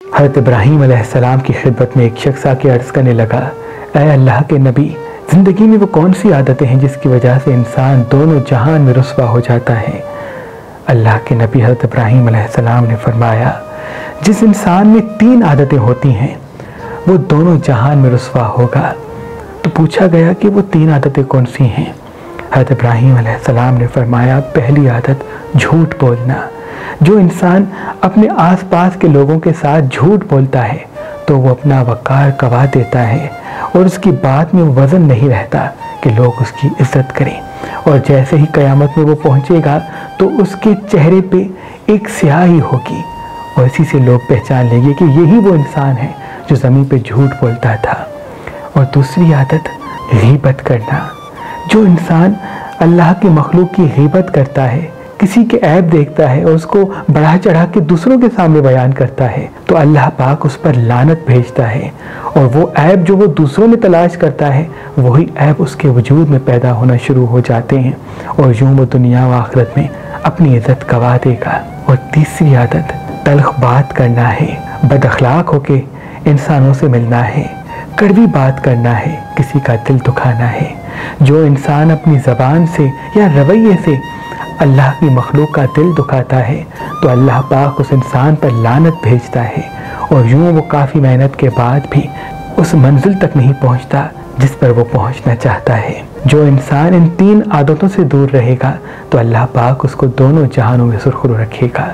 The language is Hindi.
हज़रत इब्राहीम अलैहिस्सलाम की खिदमत में एक शख्स आके अर्ज़ करने लगा, ऐ अल्लाह के नबी, ज़िंदगी में वो कौन सी आदतें हैं जिसकी वजह से इंसान दोनों जहान में रुस्वा हो जाता है। अल्लाह के नबी हज़रत इब्राहीम अलैहिस्सलाम ने फरमाया, जिस इंसान में 3 आदतें होती हैं वो दोनों जहान में रुस्वा होगा। तो पूछा गया कि वो 3 आदतें कौन सी हैं। हज़रत इब्राहीम अलैहिस्सलाम ने फरमाया, पहली आदत झूठ बोलना। जो इंसान अपने आसपास के लोगों के साथ झूठ बोलता है तो वो अपना वक़ार गवा देता है और उसकी बात में वज़न नहीं रहता कि लोग उसकी इज़्ज़त करें। और जैसे ही क़यामत में वो पहुंचेगा तो उसके चेहरे पे एक स्याही होगी और इसी से लोग पहचान लेंगे कि यही वो इंसान है जो ज़मीन पे झूठ बोलता था। और दूसरी आदत गीबत करना। जो इंसान अल्लाह की मखलूक की गीबत करता है, किसी के ऐब देखता है और उसको बढ़ा चढ़ा के दूसरों के सामने बयान करता है, तो अल्लाह पाक उस पर लानत भेजता है और वो ऐब जो वो दूसरों में तलाश करता है वही ऐब उसके वजूद में पैदा होना शुरू हो जाते हैं और यूं वो दुनिया व आखिरत में अपनी इज़्ज़त गवा देगा। और तीसरी आदत तल्ख बात करना है, बद अखलाक होके इंसानों से मिलना है, कड़वी बात करना है, किसी का दिल दुखाना है। जो इंसान अपनी ज़बान से या रवैये से अल्लाह की मखलूक का दिल दुखाता है तो अल्लाह पाक उस इंसान पर लानत भेजता है और यूँ वो काफ़ी मेहनत के बाद भी उस मंजिल तक नहीं पहुँचता जिस पर वो पहुँचना चाहता है। जो इंसान इन 3 आदतों से दूर रहेगा तो अल्लाह पाक उसको दोनों जहानों में सुरखरू रखेगा।